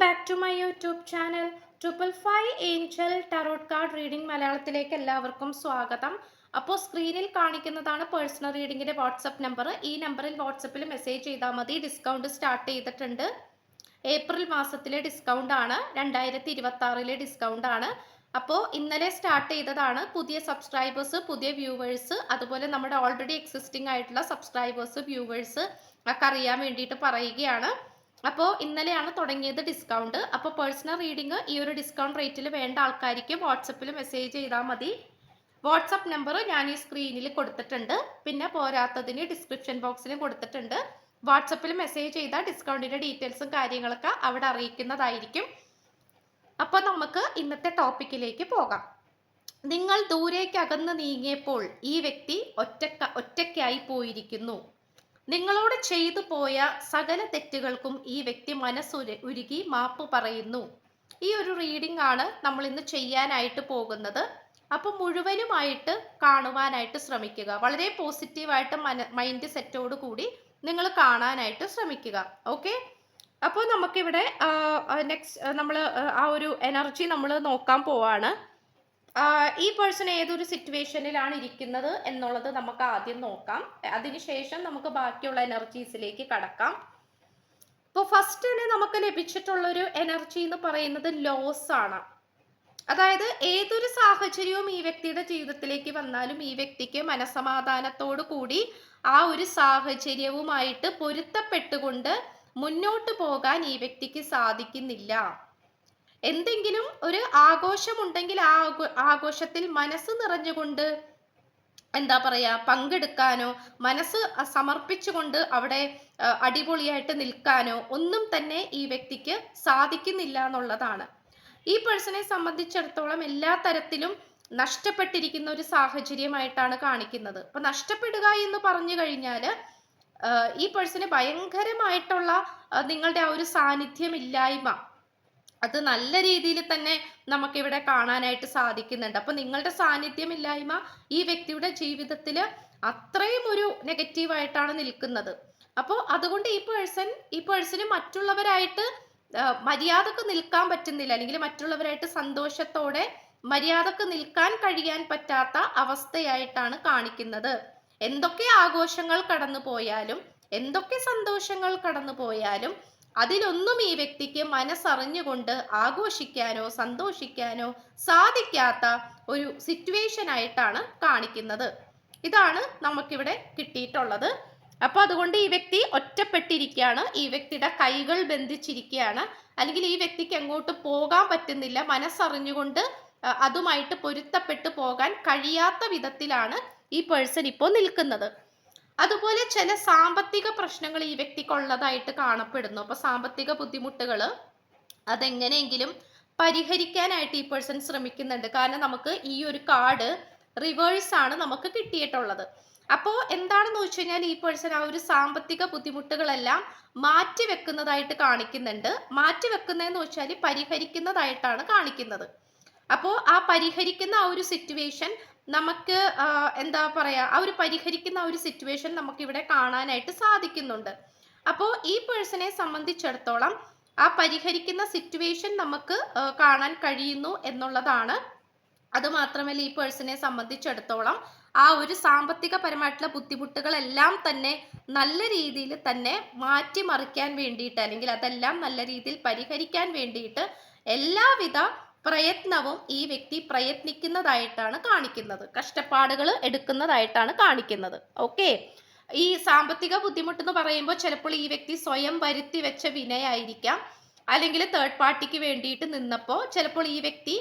Back to my YouTube channel 555 angel tarot card reading മലയാളത്തിലേക്ക് എല്ലാവർക്കും സ്വാഗതം. അപ്പോൾ സ്ക്രീനിൽ കാണിക്കുന്നതാണ് പേഴ്സണൽ റീഡിങ്ങിൻ്റെ വാട്സപ്പ് നമ്പർ. ഈ നമ്പറിൽ വാട്സപ്പിൽ മെസ്സേജ് ചെയ്താൽ മതി. ഡിസ്കൗണ്ട് സ്റ്റാർട്ട് ചെയ്തിട്ടുണ്ട്. ഏപ്രിൽ മാസത്തിലെ ഡിസ്കൗണ്ട് ആണ്, 2026 ഡിസ്കൗണ്ട് ആണ്. അപ്പോൾ ഇന്നലെ സ്റ്റാർട്ട് ചെയ്തതാണ്. പുതിയ സബ്സ്ക്രൈബേഴ്സ്, പുതിയ വ്യൂവേഴ്സ്, അതുപോലെ നമ്മുടെ ഓൾറെഡി എക്സിസ്റ്റിംഗ് ആയിട്ടുള്ള സബ്സ്ക്രൈബേഴ്സ്, വ്യൂവേഴ്സ് ഒക്കെ അറിയാൻ വേണ്ടിയിട്ട് പറയുകയാണ്. അപ്പോൾ ഇന്നലെയാണ് തുടങ്ങിയത് ഡിസ്കൗണ്ട്. അപ്പോൾ പേഴ്സണൽ റീഡിംഗ് ഈ ഒരു ഡിസ്കൗണ്ട് റേറ്റിൽ വേണ്ട ആൾക്കാർക്ക് വാട്സപ്പിൽ മെസ്സേജ് ചെയ്താൽ മതി. വാട്സപ്പ് നമ്പർ ഞാൻ ഈ സ്ക്രീനിൽ കൊടുത്തിട്ടുണ്ട്. പിന്നെ പോരാത്തതിന് ഡിസ്ക്രിപ്ഷൻ ബോക്സിലും കൊടുത്തിട്ടുണ്ട്. വാട്സപ്പിൽ മെസ്സേജ് ചെയ്താൽ ഡിസ്കൗണ്ടിൻ്റെ ഡീറ്റെയിൽസും കാര്യങ്ങളൊക്കെ അവിടെ അറിയിക്കുന്നതായിരിക്കും. അപ്പോൾ നമുക്ക് ഇന്നത്തെ ടോപ്പിക്കിലേക്ക് പോകാം. നിങ്ങൾ ദൂരേക്ക് അകന്ന് നീങ്ങിയപ്പോൾ ഈ വ്യക്തി ഒറ്റയ്ക്കായി പോയിരിക്കുന്നു. നിങ്ങളോട് ചെയ്തു പോയ സകല തെറ്റുകൾക്കും ഈ വ്യക്തി ഉരുകി മാപ്പ് പറയുന്നു. ഈ ഒരു റീഡിംഗ് ആണ് നമ്മൾ ഇന്ന് ചെയ്യാനായിട്ട് പോകുന്നത്. അപ്പോൾ മുഴുവനുമായിട്ട് കാണുവാനായിട്ട് ശ്രമിക്കുക. വളരെ പോസിറ്റീവായിട്ട് മൈൻഡ് സെറ്റോട് കൂടി നിങ്ങൾ കാണാനായിട്ട് ശ്രമിക്കുക. ഓക്കെ, അപ്പോൾ നമുക്കിവിടെ നെക്സ്റ്റ് നമ്മൾ ആ ഒരു എനർജി നമ്മൾ നോക്കാൻ പോവാണ്. ഈ പേഴ്സൺ ഏതൊരു സിറ്റുവേഷനിലാണ് ഇരിക്കുന്നത് എന്നുള്ളത് നമുക്ക് ആദ്യം നോക്കാം. അതിനുശേഷം നമുക്ക് ബാക്കിയുള്ള എനർജീസിലേക്ക് കടക്കാം. ഇപ്പോൾ ഫസ്റ്റ് തന്നെ നമുക്ക് ലഭിച്ചിട്ടുള്ളൊരു എനർജി എന്ന് പറയുന്നത് ലോസ് ആണ്. അതായത് ഏതൊരു സാഹചര്യവും ഈ വ്യക്തിയുടെ ജീവിതത്തിലേക്ക് വന്നാലും ഈ വ്യക്തിക്ക് മനസമാധാനത്തോടു കൂടി ആ ഒരു സാഹചര്യവുമായിട്ട് പൊരുത്തപ്പെട്ടുകൊണ്ട് മുന്നോട്ട് പോകാൻ ഈ വ്യക്തിക്ക് സാധിക്കുന്നില്ല. എന്തെങ്കിലും ഒരു ആഘോഷമുണ്ടെങ്കിൽ ആ ആഘോഷത്തിൽ മനസ്സ് നിറഞ്ഞുകൊണ്ട് എന്താ പറയാ പങ്കെടുക്കാനോ മനസ്സ് സമർപ്പിച്ചുകൊണ്ട് അവിടെ അടിപൊളിയായിട്ട് നിൽക്കാനോ ഒന്നും തന്നെ ഈ വ്യക്തിക്ക് സാധിക്കുന്നില്ല എന്നുള്ളതാണ്. ഈ പേഴ്സണെ സംബന്ധിച്ചിടത്തോളം എല്ലാ തരത്തിലും നഷ്ടപ്പെട്ടിരിക്കുന്ന ഒരു സാഹചര്യമായിട്ടാണ് കാണിക്കുന്നത്. അപ്പൊ നഷ്ടപ്പെടുക എന്ന് പറഞ്ഞു കഴിഞ്ഞാൽ ഈ പേഴ്സണ് ഭയങ്കരമായിട്ടുള്ള നിങ്ങളുടെ ആ ഒരു സാന്നിധ്യമില്ലായ്മ അത് നല്ല രീതിയിൽ തന്നെ നമുക്കിവിടെ കാണാനായിട്ട് സാധിക്കുന്നുണ്ട്. അപ്പൊ നിങ്ങളുടെ സാന്നിധ്യമില്ലായ്മ ഈ വ്യക്തിയുടെ ജീവിതത്തിൽ അത്രയും ഒരു നെഗറ്റീവായിട്ടാണ് നിൽക്കുന്നത്. അപ്പോൾ അതുകൊണ്ട് ഈ പേഴ്സണ് മറ്റുള്ളവരായിട്ട് മര്യാദക്ക് നിൽക്കാൻ പറ്റുന്നില്ല, അല്ലെങ്കിൽ മറ്റുള്ളവരായിട്ട് സന്തോഷത്തോടെ മര്യാദക്ക് നിൽക്കാൻ കഴിയാൻ പറ്റാത്ത അവസ്ഥയായിട്ടാണ് കാണിക്കുന്നത്. എന്തൊക്കെ ആഘോഷങ്ങൾ കടന്നു പോയാലും, എന്തൊക്കെ സന്തോഷങ്ങൾ കടന്നു പോയാലും അതിലൊന്നും ഈ വ്യക്തിക്ക് മനസ്സറിഞ്ഞുകൊണ്ട് ആഘോഷിക്കാനോ സന്തോഷിക്കാനോ സാധിക്കാത്ത ഒരു സിറ്റുവേഷൻ ആയിട്ടാണ് കാണിക്കുന്നത്. ഇതാണ് നമുക്കിവിടെ കിട്ടിയിട്ടുള്ളത്. അപ്പൊ അതുകൊണ്ട് ഈ വ്യക്തി ഒറ്റപ്പെട്ടിരിക്കുകയാണ്. ഈ വ്യക്തിയുടെ കൈകൾ ബന്ധിച്ചിരിക്കുകയാണ്. അല്ലെങ്കിൽ ഈ വ്യക്തിക്ക് എങ്ങോട്ട് പോകാൻ പറ്റുന്നില്ല. മനസ്സറിഞ്ഞുകൊണ്ട് അതുമായിട്ട് പൊരുത്തപ്പെട്ടു പോകാൻ കഴിയാത്ത വിധത്തിലാണ് ഈ പേഴ്സൺ ഇപ്പോൾ നിൽക്കുന്നത്. അതുപോലെ ചില സാമ്പത്തിക പ്രശ്നങ്ങൾ ഈ വ്യക്തിക്കുള്ളതായിട്ട് കാണപ്പെടുന്നു. അപ്പൊ സാമ്പത്തിക ബുദ്ധിമുട്ടുകൾ അതെങ്ങനെയെങ്കിലും പരിഹരിക്കാനായിട്ട് ഈ പേഴ്സൺ ശ്രമിക്കുന്നുണ്ട്. കാരണം നമുക്ക് ഈ ഒരു കാർഡ് റിവേഴ്സ് ആണ് നമുക്ക് കിട്ടിയിട്ടുള്ളത്. അപ്പോൾ എന്താണെന്ന് വെച്ച് കഴിഞ്ഞാൽ ഈ പേഴ്സൺ ആ ഒരു സാമ്പത്തിക ബുദ്ധിമുട്ടുകളെല്ലാം മാറ്റി വെക്കുന്നതായിട്ട് കാണിക്കുന്നുണ്ട്. മാറ്റി വെക്കുന്നതെന്ന് വെച്ചാൽ പരിഹരിക്കുന്നതായിട്ടാണ് കാണിക്കുന്നത്. അപ്പോൾ ആ പരിഹരിക്കുന്ന ആ ഒരു സിറ്റുവേഷൻ നമുക്ക് എന്താ പറയാ ആ ഒരു പരിഹരിക്കുന്ന ആ ഒരു സിറ്റുവേഷൻ നമുക്ക് ഇവിടെ കാണാനായിട്ട് സാധിക്കുന്നുണ്ട്. അപ്പോൾ ഈ പേഴ്സണെ സംബന്ധിച്ചിടത്തോളം ആ പരിഹരിക്കുന്ന സിറ്റുവേഷൻ നമുക്ക് കാണാൻ കഴിയുന്നു എന്നുള്ളതാണ്. അതുമാത്രമല്ല ഈ പേഴ്സണെ സംബന്ധിച്ചിടത്തോളം ആ ഒരു സാമ്പത്തികപരമായിട്ടുള്ള ബുദ്ധിമുട്ടുകളെല്ലാം തന്നെ നല്ല രീതിയിൽ തന്നെ മാറ്റിമറിക്കാൻ വേണ്ടിയിട്ട്, അല്ലെങ്കിൽ അതെല്ലാം നല്ല രീതിയിൽ പരിഹരിക്കാൻ വേണ്ടിയിട്ട് എല്ലാവിധ പ്രയത്നവും ഈ വ്യക്തി പ്രയത്നിക്കുന്നതായിട്ടാണ് കാണിക്കുന്നത്. കഷ്ടപ്പാടുകൾ എടുക്കുന്നതായിട്ടാണ് കാണിക്കുന്നത്. ഓക്കെ, ഈ സാമ്പത്തിക ബുദ്ധിമുട്ടെന്ന് പറയുമ്പോൾ ചിലപ്പോൾ ഈ വ്യക്തി സ്വയം വരുത്തി വെച്ച വിനയായിരിക്കാം, അല്ലെങ്കിൽ തേർഡ് പാർട്ടിക്ക് വേണ്ടിയിട്ട് നിന്നപ്പോൾ ചിലപ്പോൾ ഈ വ്യക്തി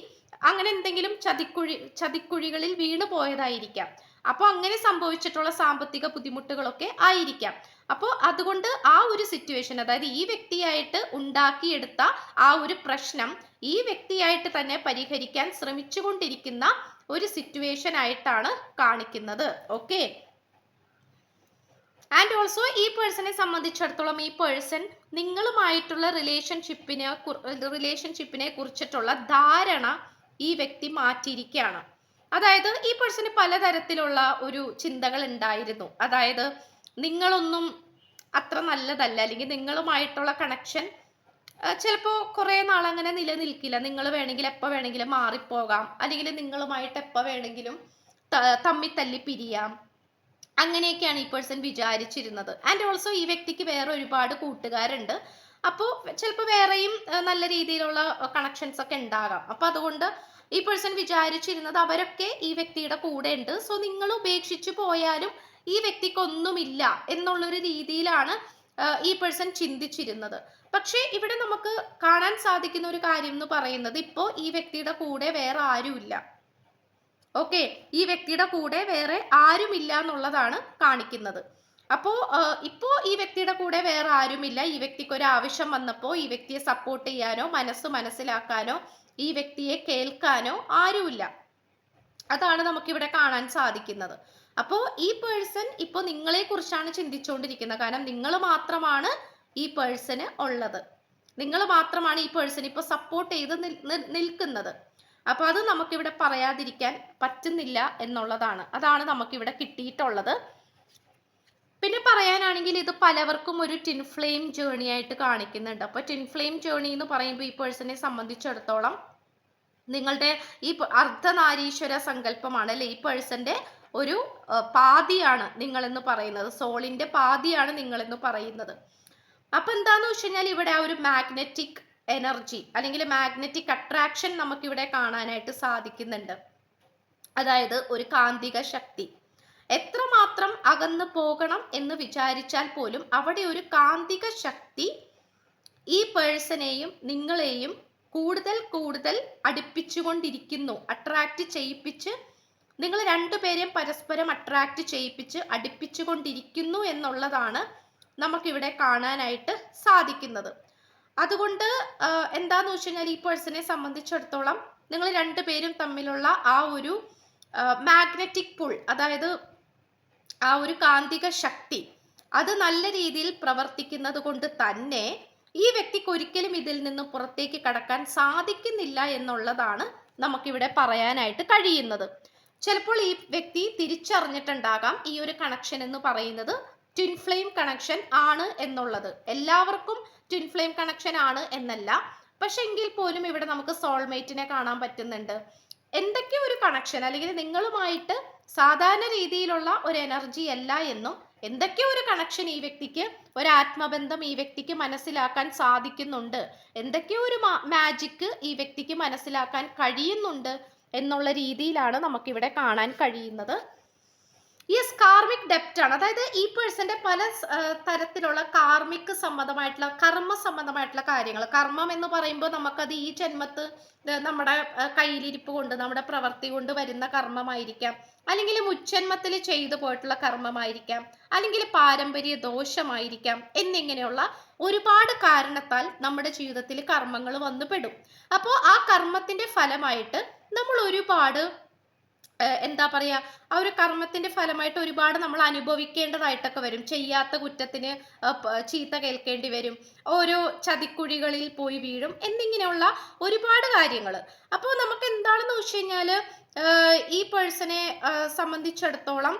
അങ്ങനെ എന്തെങ്കിലും ചതിക്കുഴികളിൽ വീണു പോയതായിരിക്കാം. അപ്പോൾ അങ്ങനെ സംഭവിച്ചിട്ടുള്ള സാമ്പത്തിക ബുദ്ധിമുട്ടുകളൊക്കെ ആയിരിക്കാം. അപ്പോൾ അതുകൊണ്ട് ആ ഒരു സിറ്റുവേഷൻ, അതായത് ഈ വ്യക്തിയായിട്ട് ഉണ്ടാക്കിയെടുത്ത ആ ഒരു പ്രശ്നം ഈ വ്യക്തിയായിട്ട് തന്നെ പരിഹരിക്കാൻ ശ്രമിച്ചുകൊണ്ടിരിക്കുന്ന ഒരു സിറ്റുവേഷൻ ആയിട്ടാണ് കാണിക്കുന്നത്. ഓക്കെ, ആൻഡ് ഓൾസോ ഈ പേഴ്സണെ സംബന്ധിച്ചിടത്തോളം ഈ പേഴ്സൺ നിങ്ങളുമായിട്ടുള്ള റിലേഷൻഷിപ്പിനെ കുറിച്ചിട്ടുള്ള ധാരണ ഈ വ്യക്തി മാറ്റിയിരിക്കുകയാണ്. അതായത് ഈ പേഴ്സണ് പലതരത്തിലുള്ള ഒരു ചിന്തകൾ ഉണ്ടായിരുന്നു. അതായത് നിങ്ങളൊന്നും അത്ര നല്ലതല്ല, അല്ലെങ്കിൽ നിങ്ങളുമായിട്ടുള്ള കണക്ഷൻ ചിലപ്പോൾ കുറേ നാളങ്ങനെ നിലനിൽക്കില്ല. നിങ്ങൾ വേണമെങ്കിൽ എപ്പോൾ വേണമെങ്കിലും മാറിപ്പോകാം. അല്ലെങ്കിൽ നിങ്ങളുമായിട്ട് എപ്പോൾ വേണമെങ്കിലും തമ്മി തല്ലി പിരിയാം. അങ്ങനെയൊക്കെയാണ് ഈ പേഴ്സൺ വിചാരിച്ചിരുന്നത്. ആൻഡ് ഓൾസോ ഈ വ്യക്തിക്ക് വേറെ ഒരുപാട് കൂട്ടുകാരുണ്ട്. അപ്പോൾ ചിലപ്പോൾ വേറെയും നല്ല രീതിയിലുള്ള കണക്ഷൻസ് ഒക്കെ ഉണ്ടാകാം. അപ്പോൾ അതുകൊണ്ട് ഈ പേഴ്സൺ വിചാരിച്ചിരുന്നത് അവരൊക്കെ ഈ വ്യക്തിയുടെ കൂടെ ഉണ്ട്. സോ നിങ്ങൾ ഉപേക്ഷിച്ചു പോയാലും ഈ വ്യക്തിക്കൊന്നുമില്ല എന്നുള്ളൊരു രീതിയിലാണ് ഈ പേഴ്സൺ ചിന്തിച്ചിരുന്നത്. പക്ഷേ ഇവിടെ നമുക്ക് കാണാൻ സാധിക്കുന്ന ഒരു കാര്യം എന്ന് പറയുന്നത്, ഇപ്പോൾ ഈ വ്യക്തിയുടെ കൂടെ വേറെ ആരുമില്ല. ഓക്കെ, ഈ വ്യക്തിയുടെ കൂടെ വേറെ ആരുമില്ല എന്നുള്ളതാണ് കാണിക്കുന്നത്. അപ്പോൾ ഇപ്പോൾ ഈ വ്യക്തിയുടെ കൂടെ വേറെ ആരുമില്ല. ഈ വ്യക്തിക്ക് ഒരു ആവശ്യം വന്നപ്പോൾ ഈ വ്യക്തിയെ സപ്പോർട്ട് ചെയ്യാനോ മനസ്സിലാക്കാനോ ഈ വ്യക്തിയെ കേൾക്കാനോ ആരുമില്ല. അതാണ് നമുക്കിവിടെ കാണാൻ സാധിക്കുന്നത്. അപ്പോൾ ഈ പേഴ്സൺ ഇപ്പോൾ നിങ്ങളെ കുറിച്ചാണ് ചിന്തിച്ചുകൊണ്ടിരിക്കുന്നത്. കാരണം നിങ്ങൾ മാത്രമാണ് ഈ പേഴ്സണ് ഉള്ളത്. നിങ്ങൾ മാത്രമാണ് ഈ പേഴ്സൺ ഇപ്പോൾ സപ്പോർട്ട് ചെയ്ത് നിൽക്കുന്നത്. അപ്പൊ അത് നമുക്കിവിടെ പറയാതിരിക്കാൻ പറ്റുന്നില്ല എന്നുള്ളതാണ്. അതാണ് നമുക്കിവിടെ കിട്ടിയിട്ടുള്ളത്. പിന്നെ പറയാനാണെങ്കിൽ ഇത് പലവർക്കും ഒരു ട്വിൻ ഫ്ലെയിം ജേർണി ആയിട്ട് കാണിക്കുന്നുണ്ട്. അപ്പൊ ട്വിൻ ഫ്ലെയിം ജേർണി എന്ന് പറയുമ്പോൾ ഈ പേഴ്സണെ സംബന്ധിച്ചിടത്തോളം നിങ്ങളുടെ ഈ അർദ്ധനാരീശ്വര സങ്കല്പമാണ് അല്ലെ, ഈ പേഴ്സന്റെ ഒരു പാതിയാണ് നിങ്ങളെന്ന് പറയുന്നത്. സോളിന്റെ പാതിയാണ് നിങ്ങളെന്ന് പറയുന്നത്. അപ്പൊ എന്താന്ന് വെച്ച് കഴിഞ്ഞാൽ ഇവിടെ ആ ഒരു മാഗ്നറ്റിക് എനർജി അല്ലെങ്കിൽ മാഗ്നറ്റിക് അട്രാക്ഷൻ നമുക്കിവിടെ കാണാനായിട്ട് സാധിക്കുന്നുണ്ട്. അതായത് ഒരു കാന്തിക ശക്തി. എത്രമാത്രം അകന്നു പോകണം എന്ന് വിചാരിച്ചാൽ പോലും അവിടെ ഒരു കാന്തിക ശക്തി ഈ പേഴ്സണെയും നിങ്ങളെയും കൂടുതൽ കൂടുതൽ അടുപ്പിച്ചുകൊണ്ടിരിക്കുന്നു. അട്രാക്റ്റ് ചെയ്യിപ്പിച്ച്, നിങ്ങൾ രണ്ടുപേരെയും പരസ്പരം അട്രാക്റ്റ് ചെയ്യിപ്പിച്ച് അടുപ്പിച്ചുകൊണ്ടിരിക്കുന്നു എന്നുള്ളതാണ് നമുക്കിവിടെ കാണാനായിട്ട് സാധിക്കുന്നത്. അതുകൊണ്ട് എന്താന്ന് വെച്ച് കഴിഞ്ഞാൽ ഈ പേഴ്സണെ സംബന്ധിച്ചിടത്തോളം നിങ്ങൾ രണ്ടുപേരും തമ്മിലുള്ള ആ ഒരു മാഗ്നറ്റിക് പുൾ, അതായത് ആ ഒരു കാന്തിക ശക്തി, അത് നല്ല രീതിയിൽ പ്രവർത്തിക്കുന്നത് കൊണ്ട് തന്നെ ഈ വ്യക്തിക്ക് ഒരിക്കലും ഇതിൽ നിന്ന് പുറത്തേക്ക് കടക്കാൻ സാധിക്കുന്നില്ല എന്നുള്ളതാണ് നമുക്കിവിടെ പറയാനായിട്ട് കഴിയുന്നത്. ചിലപ്പോൾ ഈ വ്യക്തി തിരിച്ചറിഞ്ഞിട്ടുണ്ടാകാം ഈ ഒരു കണക്ഷൻ എന്ന് പറയുന്നത് ട്വിൻ ഫ്ലെയിം കണക്ഷൻ ആണ് എന്നുള്ളത്. എല്ലാവർക്കും ട്വിൻ ഫ്ലെയിം കണക്ഷൻ ആണ് എന്നല്ല, പക്ഷെ എങ്കിൽ പോലും ഇവിടെ നമുക്ക് സോൾമേറ്റിനെ കാണാൻ പറ്റുന്നുണ്ട്. എന്തൊക്കെ ഒരു കണക്ഷൻ, അല്ലെങ്കിൽ നിങ്ങളുമായിട്ട് സാധാരണ രീതിയിലുള്ള ഒരു എനർജി അല്ല എന്നും എന്തൊക്കെ ഒരു കണക്ഷൻ ഈ വ്യക്തിക്ക്, ഒരു ആത്മബന്ധം ഈ വ്യക്തിക്ക് മനസ്സിലാക്കാൻ സാധിക്കുന്നുണ്ട്, എന്തൊക്കെയോ ഒരു മാജിക്ക് ഈ വ്യക്തിക്ക് മനസ്സിലാക്കാൻ കഴിയുന്നുണ്ട് എന്നുള്ള രീതിയിലാണ് നമുക്കിവിടെ കാണാൻ കഴിയുന്നത്. യെസ്, കാർമിക് ഡെപ്റ്റ് ആണ്. അതായത് ഈ പേഴ്സന്റെ പല തരത്തിലുള്ള കാർമിക് സംബന്ധമായിട്ടുള്ള കർമ്മ സംബന്ധമായിട്ടുള്ള കാര്യങ്ങൾ. കർമ്മം എന്ന് പറയുമ്പോൾ നമുക്കത് ഈ ജന്മത്ത് നമ്മുടെ കയ്യിലിരിപ്പ് കൊണ്ട്, നമ്മുടെ പ്രവൃത്തി കൊണ്ട് വരുന്ന കർമ്മമായിരിക്കാം, അല്ലെങ്കിൽ മുജ്ജന്മത്തിൽ ചെയ്തു പോയിട്ടുള്ള കർമ്മമായിരിക്കാം, അല്ലെങ്കിൽ പാരമ്പര്യ ദോഷമായിരിക്കാം, എന്നിങ്ങനെയുള്ള ഒരുപാട് കാരണത്താൽ നമ്മുടെ ജീവിതത്തിൽ കർമ്മങ്ങൾ വന്നുപെടും. അപ്പോൾ ആ കർമ്മത്തിന്റെ ഫലമായിട്ട് നമ്മൾ ഒരുപാട് എന്താ പറയാ, ആ ഒരു കർമ്മത്തിന്റെ ഫലമായിട്ട് ഒരുപാട് നമ്മൾ അനുഭവിക്കേണ്ടതായിട്ടൊക്കെ വരും. ചെയ്യാത്ത കുറ്റത്തിന് ചീത്ത കേൾക്കേണ്ടി വരും, ഓരോ ചതിക്കുഴികളിൽ പോയി വീഴും, എന്നിങ്ങനെയുള്ള ഒരുപാട് കാര്യങ്ങൾ. അപ്പോൾ നമുക്ക് എന്താണെന്ന് വെച്ച് കഴിഞ്ഞാൽ ഈ പേഴ്സണെ സംബന്ധിച്ചിടത്തോളം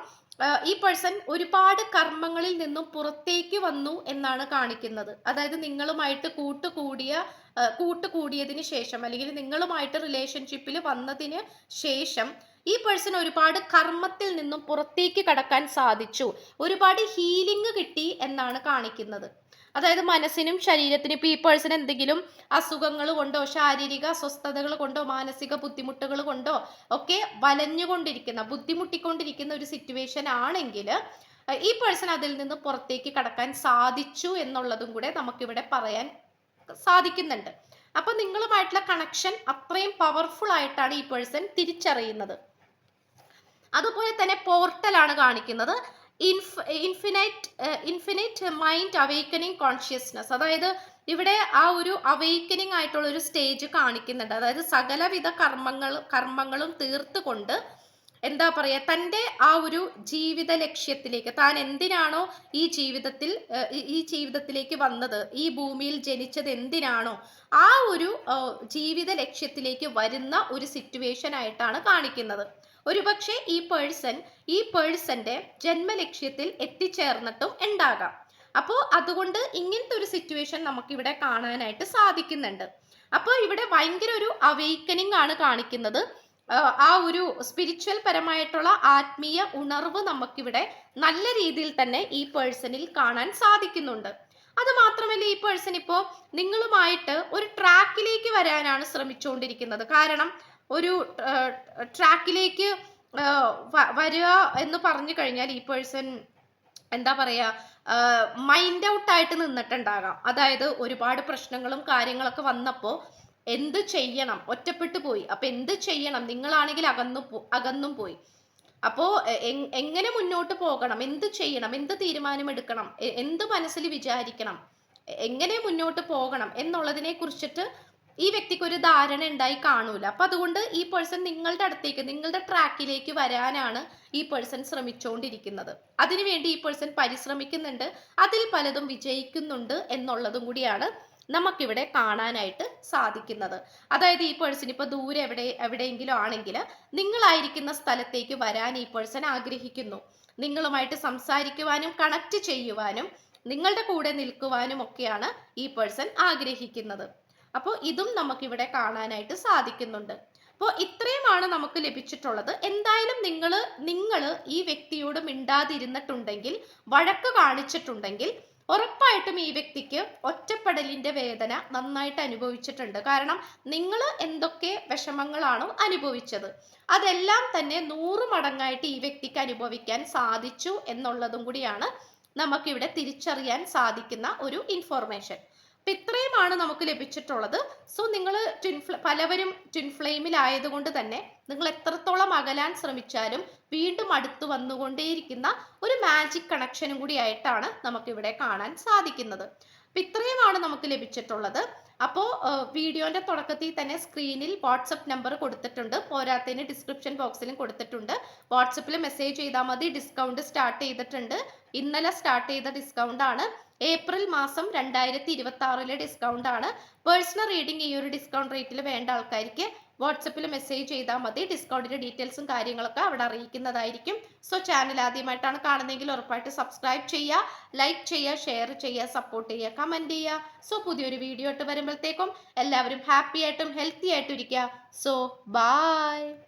ഈ പേഴ്സൺ ഒരുപാട് കർമ്മങ്ങളിൽ നിന്നും പുറത്തേക്ക് വന്നു എന്നാണ് കാണിക്കുന്നത്. അതായത് നിങ്ങളുമായിട്ട് കൂട്ടുകൂടിയതിന് ശേഷം, അല്ലെങ്കിൽ നിങ്ങളുമായിട്ട് റിലേഷൻഷിപ്പിൽ വന്നതിന് ശേഷം ഈ പേഴ്സൺ ഒരുപാട് കർമ്മത്തിൽ നിന്നും പുറത്തേക്ക് കടക്കാൻ സാധിച്ചു, ഒരുപാട് ഹീലിംഗ് കിട്ടി എന്നാണ് കാണിക്കുന്നത്. അതായത് മനസ്സിനും ശരീരത്തിനും ഇപ്പോൾ ഈ പേഴ്സൺ എന്തെങ്കിലും അസുഖങ്ങൾ കൊണ്ടോ, ശാരീരിക അസ്വസ്ഥതകൾ കൊണ്ടോ, മാനസിക ബുദ്ധിമുട്ടുകൾ കൊണ്ടോ ഒക്കെ ബുദ്ധിമുട്ടിക്കൊണ്ടിരിക്കുന്ന ഒരു സിറ്റുവേഷൻ ആണെങ്കിൽ ഈ പേഴ്സൺ അതിൽ നിന്ന് പുറത്തേക്ക് കടക്കാൻ സാധിച്ചു എന്നുള്ളതും കൂടെ നമുക്കിവിടെ പറയാൻ സാധിക്കുന്നുണ്ട്. അപ്പൊ നിങ്ങളുമായിട്ടുള്ള കണക്ഷൻ അത്രയും പവർഫുൾ ആയിട്ടാണ് ഈ പേഴ്സൺ തിരിച്ചറിയുന്നത്. അതുപോലെ തന്നെ പോർട്ടലാണ് കാണിക്കുന്നത്, ഇൻഫിനിറ്റ് മൈൻഡ് അവേക്കനിങ് കോൺഷ്യസ്നസ്. അതായത് ഇവിടെ ആ ഒരു അവേക്കനിങ് ആയിട്ടുള്ള ഒരു സ്റ്റേജ് കാണിക്കുന്നുണ്ട്. അതായത് സകലവിധ കർമ്മങ്ങളും തീർത്തുകൊണ്ട് എന്താ പറയുക, തൻ്റെ ആ ഒരു ജീവിത ലക്ഷ്യത്തിലേക്ക്, താൻ എന്തിനാണോ ഈ ജീവിതത്തിലേക്ക് വന്നത്, ഈ ഭൂമിയിൽ ജനിച്ചത് എന്തിനാണോ ആ ഒരു ജീവിത ലക്ഷ്യത്തിലേക്ക് വരുന്ന ഒരു സിറ്റുവേഷൻ ആയിട്ടാണ് കാണിക്കുന്നത്. ഒരുപക്ഷെ ഈ പേഴ്സന്റെ ജന്മലക്ഷ്യത്തിൽ എത്തിച്ചേർന്നിട്ടും ഉണ്ടാകാം. അപ്പോൾ അതുകൊണ്ട് ഇങ്ങനത്തെ ഒരു സിറ്റുവേഷൻ നമുക്കിവിടെ കാണാനായിട്ട് സാധിക്കുന്നുണ്ട്. അപ്പോൾ ഇവിടെ ഭയങ്കര ഒരു അവേക്കനിങ് ആണ് കാണിക്കുന്നത്. ആ ഒരു സ്പിരിച്വൽ പരമായിട്ടുള്ള ആത്മീയ ഉണർവ് നമുക്കിവിടെ നല്ല രീതിയിൽ തന്നെ ഈ പേഴ്സണിൽ കാണാൻ സാധിക്കുന്നുണ്ട്. അത് മാത്രമല്ല, ഈ പേഴ്സൺ ഇപ്പോൾ നിങ്ങളുമായിട്ട് ഒരു ട്രാക്കിലേക്ക് വരാനാണ് ശ്രമിച്ചുകൊണ്ടിരിക്കുന്നത്. കാരണം ഒരു ട്രാക്കിലേക്ക് വരിക എന്ന് പറഞ്ഞു കഴിഞ്ഞാൽ ഈ പേഴ്സൺ എന്താ പറയാ, മൈൻഡ് ഔട്ട് ആയിട്ട് നിന്നിട്ടുണ്ടാകാം. അതായത് ഒരുപാട് പ്രശ്നങ്ങളും കാര്യങ്ങളൊക്കെ വന്നപ്പോൾ എന്ത് ചെയ്യണം, ഒറ്റപ്പെട്ടു പോയി. അപ്പൊ എന്ത് ചെയ്യണം, നിങ്ങളാണെങ്കിൽ അകന്നും പോയി. അപ്പോ എങ്ങനെ മുന്നോട്ട് പോകണം, എന്ത് ചെയ്യണം, എന്ത് തീരുമാനം എടുക്കണം, എന്ത് മനസ്സിൽ വിചാരിക്കണം, എങ്ങനെ മുന്നോട്ട് പോകണം എന്നുള്ളതിനെ കുറിച്ചിട്ട് ഈ വ്യക്തിക്ക് ഒരു ധാരണ ഉണ്ടായി കാണൂല. അപ്പൊ അതുകൊണ്ട് ഈ പേഴ്സൺ നിങ്ങളുടെ അടുത്തേക്ക്, നിങ്ങളുടെ ട്രാക്കിലേക്ക് വരാനാണ് ഈ പേഴ്സൺ ശ്രമിച്ചുകൊണ്ടിരിക്കുന്നത്. അതിനുവേണ്ടി ഈ പേഴ്സൺ പരിശ്രമിക്കുന്നുണ്ട്, അതിൽ പലതും വിജയിക്കുന്നുണ്ട് എന്നുള്ളതും കൂടിയാണ് നമുക്കിവിടെ കാണാനായിട്ട് സാധിക്കുന്നത്. അതായത് ഈ പേഴ്സൺ ഇപ്പൊ ദൂരെ എവിടെയെങ്കിലും ആണെങ്കിൽ നിങ്ങളായിരിക്കുന്ന സ്ഥലത്തേക്ക് വരാൻ ഈ പേഴ്സൺ ആഗ്രഹിക്കുന്നു. നിങ്ങളുമായിട്ട് സംസാരിക്കുവാനും കണക്ട് ചെയ്യുവാനും നിങ്ങളുടെ കൂടെ നിൽക്കുവാനും ഒക്കെയാണ് ഈ പേഴ്സൺ ആഗ്രഹിക്കുന്നത്. അപ്പോൾ ഇതും നമുക്കിവിടെ കാണാനായിട്ട് സാധിക്കുന്നുണ്ട്. അപ്പോൾ ഇത്രയുമാണ് നമുക്ക് ലഭിച്ചിട്ടുള്ളത്. എന്തായാലും നിങ്ങൾ ഈ വ്യക്തിയോട് മിണ്ടാതിരുന്നിട്ടുണ്ടെങ്കിൽ, വഴക്ക് കാണിച്ചിട്ടുണ്ടെങ്കിൽ ഉറപ്പായിട്ടും ഈ വ്യക്തിക്ക് ഒറ്റപ്പെടലിന്റെ വേദന നന്നായിട്ട് അനുഭവിച്ചിട്ടുണ്ട്. കാരണം നിങ്ങൾ എന്തൊക്കെ വിഷമങ്ങളാണോ അനുഭവിച്ചത് അതെല്ലാം തന്നെ 100 മടങ്ങായിട്ട് ഈ വ്യക്തിക്ക് അനുഭവിക്കാൻ സാധിച്ചു എന്നുള്ളതും കൂടിയാണ് നമുക്കിവിടെ തിരിച്ചറിയാൻ സാധിക്കുന്ന ഒരു ഇൻഫോർമേഷൻ. അപ്പൊ ഇത്രയുമാണ് നമുക്ക് ലഭിച്ചിട്ടുള്ളത്. സോ നിങ്ങൾ പലവരും ട്വിൻ ഫ്ലെയിമിലായതുകൊണ്ട് തന്നെ നിങ്ങൾ എത്രത്തോളം അകലാൻ ശ്രമിച്ചാലും വീണ്ടും അടുത്ത് വന്നുകൊണ്ടേയിരിക്കുന്ന ഒരു മാജിക് കണക്ഷനും കൂടി ആയിട്ടാണ് നമുക്കിവിടെ കാണാൻ സാധിക്കുന്നത്. അപ്പൊ ഇത്രയുമാണ് നമുക്ക് ലഭിച്ചിട്ടുള്ളത്. അപ്പോൾ വീഡിയോന്റെ തുടക്കത്തിൽ തന്നെ സ്ക്രീനിൽ വാട്സപ്പ് നമ്പർ കൊടുത്തിട്ടുണ്ട്, പോരാത്തതിന് ഡിസ്ക്രിപ്ഷൻ ബോക്സിലും കൊടുത്തിട്ടുണ്ട്. വാട്സപ്പിൽ മെസ്സേജ് ചെയ്താൽ മതി. ഡിസ്കൗണ്ട് സ്റ്റാർട്ട് ചെയ്തിട്ടുണ്ട്. ഇന്നലെ സ്റ്റാർട്ട് ചെയ്ത ഡിസ്കൗണ്ട് ആണ്. ഏപ്രിൽ മാസം 2026 ഡിസ്കൗണ്ട് ആണ്. പേഴ്സണൽ റീഡിംഗ് ഈ ഒരു ഡിസ്കൗണ്ട് റേറ്റിൽ വേണ്ട ആൾക്കാർക്ക് വാട്സപ്പിൽ മെസ്സേജ് ചെയ്താൽ മതി. ഡിസ്കൗണ്ടിന്റെ ഡീറ്റെയിൽസും കാര്യങ്ങളൊക്കെ അവിടെ അറിയിക്കുന്നതായിരിക്കും. സോ ചാനൽ ആദ്യമായിട്ടാണ് കാണുന്നതെങ്കിൽ ഉറപ്പായിട്ട് സബ്സ്ക്രൈബ് ചെയ്യുക, ലൈക്ക് ചെയ്യുക, ഷെയർ ചെയ്യുക, സപ്പോർട്ട് ചെയ്യുക, കമന്റ് ചെയ്യുക. സോ പുതിയൊരു വീഡിയോ ഇട്ട് വരുമ്പോഴത്തേക്കും എല്ലാവരും ഹാപ്പി ആയിട്ടും ഹെൽത്തി ആയിട്ടും ഇരിക്കുക. So by.